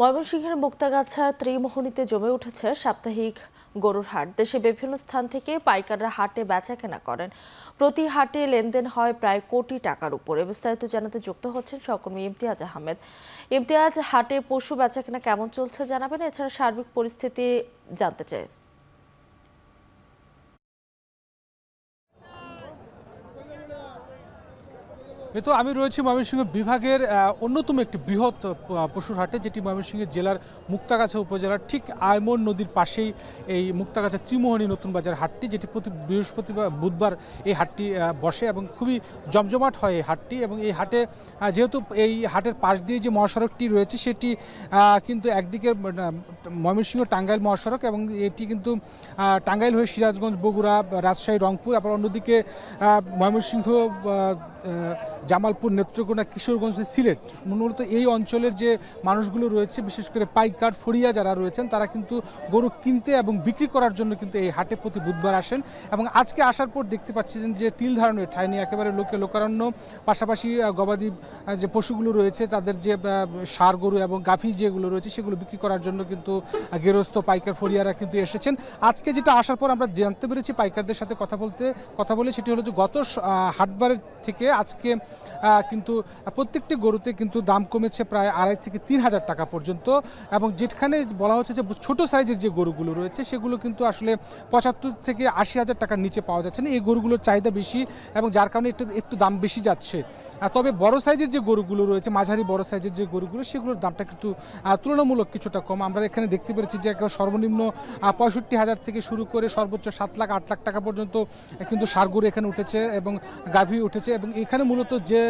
ময়মনসিংহের মুক্তাগাছার ত্রিমোহনীতে জমে উঠেছে সাপ্তাহিক গরুর হাট। দেশে বিভিন্ন স্থান থেকে পাইকাররা হাটে বেচাকেনা করেন। প্রতি হাটে লেনদেন হয় প্রায় কোটি টাকার উপরে। বিস্তারিত জানাতে যুক্ত হচ্ছেন সহকর্মী ইমতিয়াজ আহমেদ। ইমতিয়াজ, হাটে পশু বেচাকেনা কেমন চলছে জানাবেন, এছাড়া সার্বিক পরিস্থিতি জানতে চাই। তো আমি রয়েছি ময়মনসিংহ বিভাগের অন্যতম একটি বৃহৎ পশুর হাটে, যেটি ময়মনসিংহ জেলার মুক্তাগাছা উপজেলার ঠিক আইমন নদীর পাশেই এই মুক্তাগাছা ত্রিমোহনী নতুন বাজার হাটটি, যেটি প্রতি বৃহস্পতিবার বুধবার এই হাটটি বসে এবং খুবই জমজমাট হয় এই হাটটি। এবং এই হাটে যেহেতু এই হাটের পাশ দিয়ে যে মহাসড়কটি রয়েছে সেটি কিন্তু একদিকে ময়মনসিংহ টাঙ্গাইল মহাসড়ক, এবং এটি কিন্তু টাঙ্গাইল হয়ে সিরাজগঞ্জ, বগুড়া, রাজশাহী, রংপুর, আবার অন্যদিকে ময়মনসিংহ, জামালপুর, নেত্রকোনা, কিশোরগঞ্জ, সিলেট, মূলত এই অঞ্চলের যে মানুষগুলো রয়েছে, বিশেষ করে পাইকার ফড়িয়া যারা রয়েছেন, তারা কিন্তু গরু কিনতে এবং বিক্রি করার জন্য কিন্তু এই হাটে প্রতি বুধবার আসেন। এবং আজকে আসার পর দেখতে পাচ্ছেন যে তিল ধারণের ঠাঁই নিয়ে একেবারে লোকারণ্য, পাশাপাশি গবাদি যে পশুগুলো রয়েছে তাদের যে ষাঁড় গরু এবং গাভী যেগুলো রয়েছে সেগুলো বিক্রি করার জন্য কিন্তু গেরস্থ পাইকার ফড়িয়ারা কিন্তু এসেছেন। আজকে যেটা আসার পর আমরা জানতে পেরেছি পাইকারদের সাথে কথা বলে, সেটি হলো যে গত হাটবারের থেকে আজকে কিন্তু প্রত্যেকটি গরুতে কিন্তু দাম কমেছে প্রায় 2,500 থেকে 3,000 টাকা পর্যন্ত। এবং যেখানে বলা হচ্ছে যে ছোট সাইজের যে গরুগুলো রয়েছে সেগুলো কিন্তু আসলে 75 থেকে 80,000 টাকার নিচে পাওয়া যাচ্ছে না। এই গরুগুলোর চাহিদা বেশি এবং যার কারণে একটু দাম বেশি যাচ্ছে। তবে বড় সাইজের যে গরুগুলো রয়েছে, মাঝারি বড় সাইজের যে গরুগুলো, সেগুলোর দামটা কিন্তু তুলনামূলক কিছুটা কম। আমরা এখানে দেখতে পেরেছি যে সর্বনিম্ন 65,000 থেকে শুরু করে সর্বোচ্চ 7 লাখ 8 লাখ টাকা পর্যন্ত কিন্তু ষাঁড় গরু এখানে উঠেছে এবং গাভী উঠেছে। এবং এখানে মূলত যে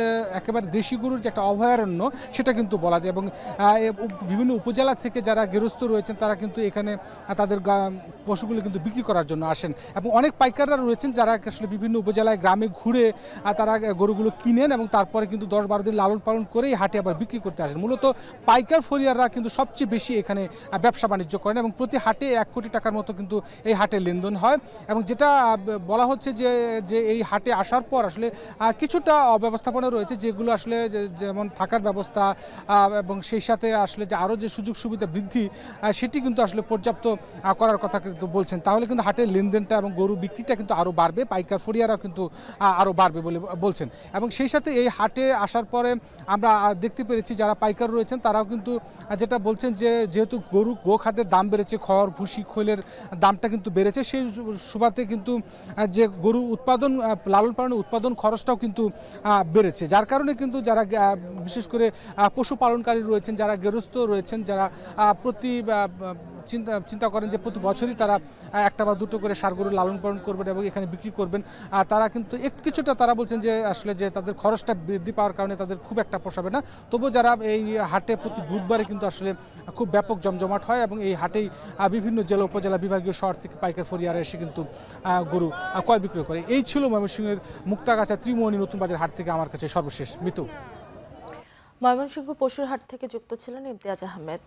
একেবারে দেশি গরুর যে একটা অভয়ারণ্য সেটা কিন্তু বলা যায়। এবং বিভিন্ন উপজেলা থেকে যারা গেরস্থ রয়েছেন তারা কিন্তু এখানে তাদের পশুগুলো কিন্তু বিক্রি করার জন্য আসেন। এবং অনেক পাইকাররা রয়েছেন যারা আসলে বিভিন্ন উপজেলায় গ্রামে ঘুরে তারা গরুগুলো কিনেন এবং তারপরে কিন্তু 10-12 দিন লালন পালন করেই হাটে আবার বিক্রি করতে আসেন। মূলত পাইকার ফরিয়াররা কিন্তু সবচেয়ে বেশি এখানে ব্যবসা বাণিজ্য করেন এবং প্রতি হাটে 1 কোটি টাকার মতো কিন্তু এই হাটে লেনদেন হয়। এবং যেটা বলা হচ্ছে যে এই হাটে আসার পর আসলে কিছুটা অব্যবস্থাপনা রয়েছে, যেগুলো আসলে যেমন থাকার ব্যবস্থা এবং সেই সাথে আসলে যে আরও যে সুযোগ সুবিধা বৃদ্ধি সেটি কিন্তু আসলে পর্যাপ্ত করার কথা কিন্তু বলছেন। তাহলে কিন্তু হাটের লেনদেনটা এবং গরু বিক্রিটা কিন্তু আরও বাড়বে, পাইকার ফরিয়ারাও কিন্তু আরও বাড়বে বলে বলছেন। এবং সেই সাথে এই হাটে আসার পরে আমরা দেখতে পেরেছি যারা পাইকার রয়েছেন তারাও কিন্তু যেটা বলছেন যে যেহেতু গো খাদ্যের দাম বেড়েছে, খড়, ভুসি, খৈলের দামটা কিন্তু বেড়েছে, সেই সুবাদে কিন্তু যে গরু উৎপাদন, লালন পালনের উৎপাদন খরচটাও কিন্তু বেড়েছে। যার কারণে কিন্তু যারা বিশেষ করে পশুপালনকারী রয়েছেন, যারা গেরস্থ রয়েছেন, যারা প্রতি চিন্তা করেন যে প্রতি বছরই তারা একটা বা দুটো করে ষাঁড় গরু লালন পালন করবেন এবং এখানে বিক্রি করবেন, তারা কিন্তু কিছুটা তারা বলছেন যে আসলে যে তাদের খরচটা বৃদ্ধি পাওয়ার কারণে তাদের খুব একটা পোষাবে না। তবুও যারা এই হাটে প্রতি বুধবারে কিন্তু আসলে খুব ব্যাপক জমজমাট হয় এবং এই হাটেই বিভিন্ন জেলা, উপজেলা, বিভাগীয় শহর থেকে পাইকার ফরিয়ারা এসে কিন্তু গরু ক্রয় বিক্রয় করে। এই ছিল ময়মনসিংহের মুক্তাগাছা ত্রিমোহনী নতুন বাজার হাট থেকে আমার কাছে সর্বশেষ। মিতু। ময়মনসিংহ পশুর হাট থেকে যুক্ত ছিলেন ইমতিয়াজ আহমেদ।